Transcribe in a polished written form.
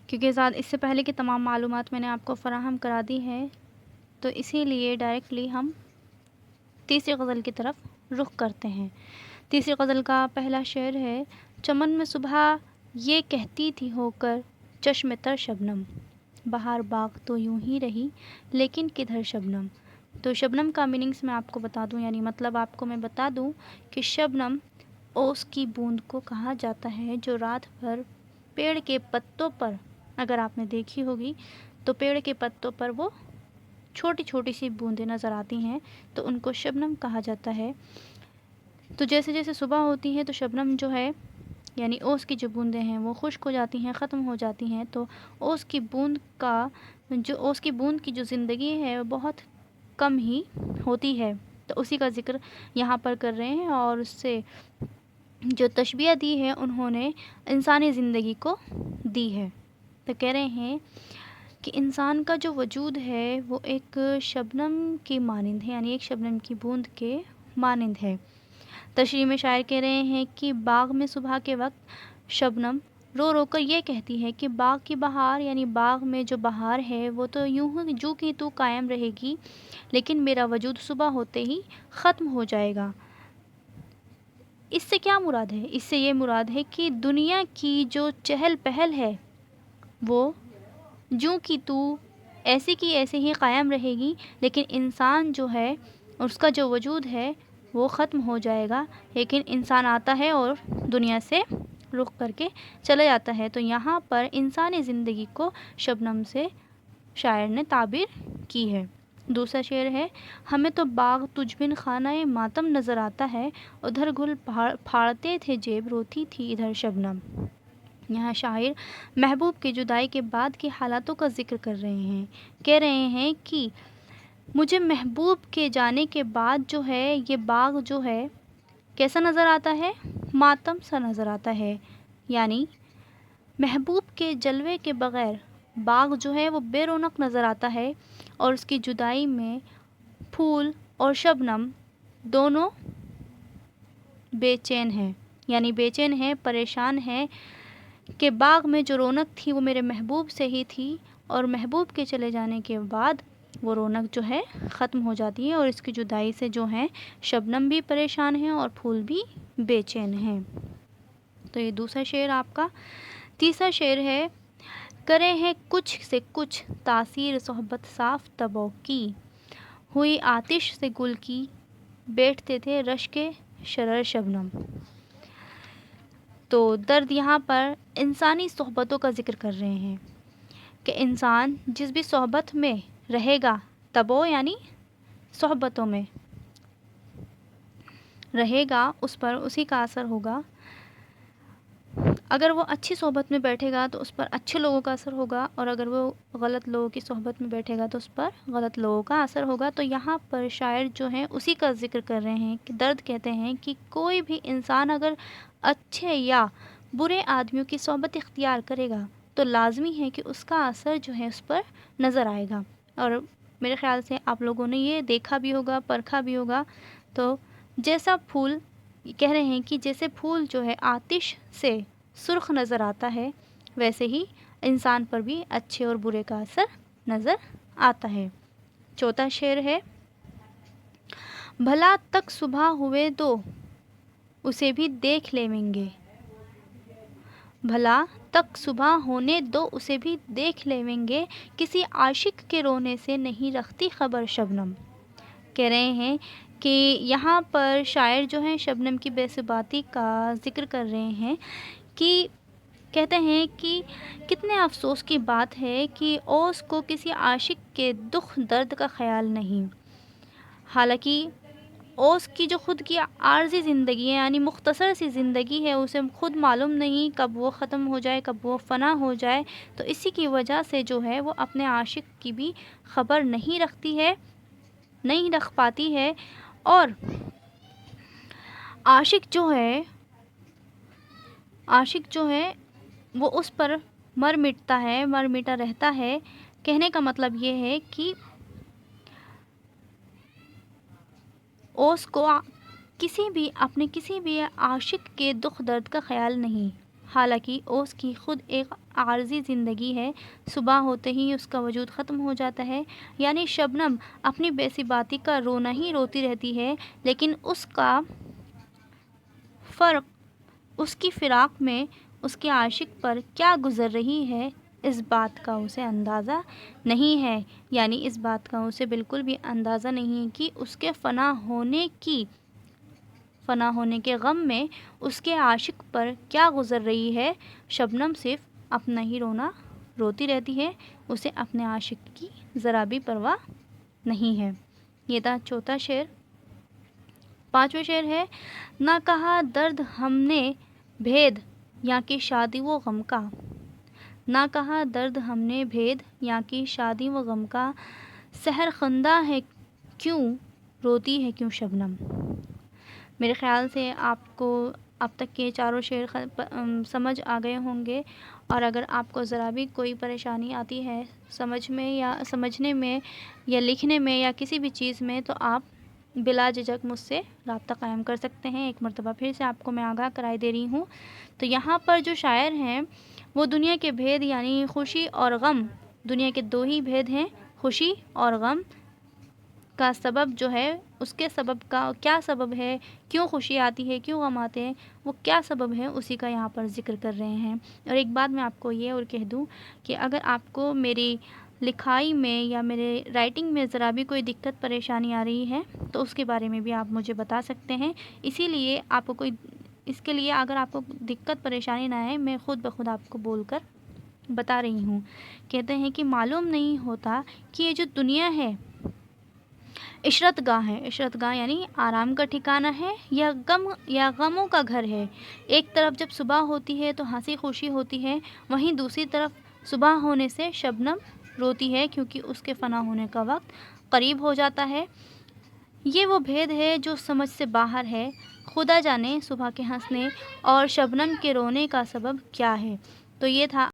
کیونکہ اس سے پہلے کی تمام معلومات میں نے آپ کو فراہم کرا دی ہے، تو اسی لیے ڈائریکٹلی ہم تیسری غزل کی طرف رخ کرتے ہیں۔ تیسری غزل کا پہلا شعر ہے: چمن میں صبح یہ کہتی تھی ہو کر چشم تر شبنم، بہار باغ تو یوں ہی رہی لیکن کدھر شبنم۔ تو شبنم کا میننگس میں آپ کو بتا دوں، یعنی مطلب آپ کو میں بتا دوں کہ شبنم اوس کی بوند کو کہا جاتا ہے جو رات بھر پیڑ کے پتوں پر، اگر آپ نے دیکھی ہوگی تو پیڑ کے پتوں پر وہ چھوٹی چھوٹی سی بوندیں نظر آتی ہیں، تو ان کو شبنم کہا جاتا ہے۔ تو جیسے جیسے صبح ہوتی ہے تو شبنم جو ہے یعنی اوس کی جو بوندیں ہیں وہ خشک ہو جاتی ہیں، ختم ہو جاتی ہیں، تو اوس کی بوند کی جو زندگی ہے وہ بہت کم ہی ہوتی ہے، تو اسی کا ذکر یہاں پر کر رہے ہیں، اور اس سے جو تشبیہ دی ہے انہوں نے انسانی زندگی کو دی ہے۔ تو کہہ رہے ہیں کہ انسان کا جو وجود ہے وہ ایک شبنم کی مانند ہے، یعنی ایک شبنم کی بوند کے مانند ہے۔ تشریح میں شاعر کہہ رہے ہیں کہ باغ میں صبح کے وقت شبنم رو رو کر یہ کہتی ہے کہ باغ کی بہار، یعنی باغ میں جو بہار ہے وہ تو یوں ہی جو کی تو قائم رہے گی، لیکن میرا وجود صبح ہوتے ہی ختم ہو جائے گا۔ اس سے کیا مراد ہے؟ اس سے یہ مراد ہے کہ دنیا کی جو چہل پہل ہے وہ جو کی تو ایسے کی ایسے ہی قائم رہے گی، لیکن انسان جو ہے اس کا جو وجود ہے وہ ختم ہو جائے گا، لیکن انسان آتا ہے اور دنیا سے رخ کر کے چلا جاتا ہے۔ تو یہاں پر انسانی زندگی کو شبنم سے شاعر نے تعبیر کی ہے۔ دوسرا شعر ہے: ہمیں تو باغ تجھ بن خانہ ماتم نظر آتا ہے، ادھر گل پھاڑتے تھے جیب روتی تھی ادھر شبنم۔ یہاں شاعر محبوب کی جدائی کے بعد کے حالاتوں کا ذکر کر رہے ہیں۔ کہہ رہے ہیں کہ مجھے محبوب کے جانے کے بعد جو ہے یہ باغ جو ہے کیسا نظر آتا ہے؟ ماتم سا نظر آتا ہے، یعنی محبوب کے جلوے کے بغیر باغ جو ہے وہ بے رونق نظر آتا ہے، اور اس کی جدائی میں پھول اور شبنم دونوں بے چین ہیں، یعنی بے چین ہیں، پریشان ہیں کہ باغ میں جو رونق تھی وہ میرے محبوب سے ہی تھی، اور محبوب کے چلے جانے کے بعد وہ رونق جو ہے ختم ہو جاتی ہے، اور اس کی جدائی سے جو ہیں شبنم بھی پریشان ہیں اور پھول بھی بے چین ہیں۔ تو یہ دوسرا شعر آپ کا۔ تیسرا شعر ہے: کرے ہیں کچھ سے کچھ تاثیر صحبت صاف طبع کی، ہوئی آتش سے گل کی بیٹھتے تھے رشک شرر شبنم۔ تو درد یہاں پر انسانی صحبتوں کا ذکر کر رہے ہیں کہ انسان جس بھی صحبت میں رہے گا، طبع یعنی صحبتوں میں رہے گا، اس پر اسی کا اثر ہوگا۔ اگر وہ اچھی صحبت میں بیٹھے گا تو اس پر اچھے لوگوں کا اثر ہوگا، اور اگر وہ غلط لوگوں کی صحبت میں بیٹھے گا تو اس پر غلط لوگوں کا اثر ہوگا۔ تو یہاں پر شاعر جو ہیں اسی کا ذکر کر رہے ہیں کہ درد کہتے ہیں کہ کوئی بھی انسان اگر اچھے یا برے آدمیوں کی صحبت اختیار کرے گا تو لازمی ہے کہ اس کا اثر جو ہے اس پر نظر آئے گا، اور میرے خیال سے آپ لوگوں نے یہ دیکھا بھی ہوگا، پرکھا بھی ہوگا۔ تو جیسا پھول، کہہ رہے ہیں کہ جیسے پھول جو ہے آتش سے سرخ نظر آتا ہے، ویسے ہی انسان پر بھی اچھے اور برے کا اثر نظر آتا ہے۔ چوتھا شعر ہے: بھلا تک صبح ہوئے دو اسے بھی دیکھ لیویں گے، بھلا تک صبح ہونے دو اسے بھی دیکھ لیویں گے، کسی عاشق کے رونے سے نہیں رکھتی خبر شبنم۔ کہہ رہے ہیں کہ یہاں پر شاعر جو ہیں شبنم کی بے ثباتی کا ذکر کر رہے ہیں، کہ کہتے ہیں کہ کتنے افسوس کی بات ہے کہ اوس کو کسی عاشق کے دکھ درد کا خیال نہیں، حالانکہ اوس کی جو خود کی عارضی زندگی ہے، یعنی مختصر سی زندگی ہے، اسے خود معلوم نہیں کب وہ ختم ہو جائے، کب وہ فنا ہو جائے، تو اسی کی وجہ سے جو ہے وہ اپنے عاشق کی بھی خبر نہیں رکھتی ہے، نہیں رکھ پاتی ہے، اور عاشق جو ہے وہ اس پر مر مٹا رہتا ہے۔ کہنے کا مطلب یہ ہے کہ اوس کو کسی بھی عاشق کے دکھ درد کا خیال نہیں، حالانکہ اوس کی خود ایک عارضی زندگی ہے، صبح ہوتے ہی اس کا وجود ختم ہو جاتا ہے۔ یعنی شبنم اپنی بے ثباتی کا رونا ہی روتی رہتی ہے، لیکن اس کا فرق اس کی فراق میں اس کے عاشق پر کیا گزر رہی ہے، اس بات کا اسے اندازہ نہیں ہے۔ یعنی اس بات کا اسے بالکل بھی اندازہ نہیں ہے کہ اس کے فنا ہونے کے غم میں اس کے عاشق پر کیا گزر رہی ہے۔ شبنم صرف اپنا ہی رونا روتی رہتی ہے، اسے اپنے عاشق کی ذرا بھی پرواہ نہیں ہے۔ یہ تھا چوتھا شعر۔ پانچواں شعر ہے، نہ کہا درد ہم نے بھید یاں کی شادی و غم کا، نہ کہا درد ہم نے بھید یاں کی شادی و غم کا، سحر خندہ ہے کیوں روتی ہے کیوں شبنم۔ میرے خیال سے آپ کو اب تک کے چاروں شعر سمجھ آ گئے ہوں گے، اور اگر آپ کو ذرا بھی کوئی پریشانی آتی ہے سمجھنے میں یا لکھنے میں یا کسی بھی چیز میں، تو آپ بلا جھجک مجھ سے رابطہ قائم کر سکتے ہیں۔ ایک مرتبہ پھر سے آپ کو میں آگاہ کرائے دے رہی ہوں۔ تو یہاں پر جو شاعر ہیں وہ دنیا کے بھید یعنی خوشی اور غم، دنیا کے دو ہی بھید ہیں، خوشی اور غم کا سبب جو ہے، اس کے سبب کا کیا سبب ہے، کیوں خوشی آتی ہے کیوں غم آتے ہیں، وہ کیا سبب ہے، اسی کا یہاں پر ذکر کر رہے ہیں۔ اور ایک بات میں آپ کو یہ اور کہہ دوں کہ اگر آپ کو میری لکھائی میں یا میرے رائٹنگ میں ذرا بھی کوئی دقت پریشانی آ رہی ہے تو اس کے بارے میں بھی آپ مجھے بتا سکتے ہیں۔ اس کے لیے اگر آپ کو دقت پریشانی نہ آئے، میں خود بخود آپ کو بول کر بتا رہی ہوں۔ کہتے ہیں کہ معلوم نہیں ہوتا کہ یہ جو دنیا ہے عشرت گاہ ہے، عشرت گاہ یعنی آرام کا ٹھکانہ ہے یا غموں کا گھر ہے۔ ایک طرف جب صبح ہوتی ہے تو ہنسی خوشی ہوتی ہے، وہیں دوسری طرف صبح ہونے سے شبنم روتی ہے کیونکہ اس کے فنا ہونے کا وقت قریب ہو جاتا ہے۔ یہ وہ بھید ہے جو سمجھ سے باہر ہے، خدا جانے صبح کے ہنسنے اور شبنم کے رونے کا سبب کیا ہے۔ تو یہ تھا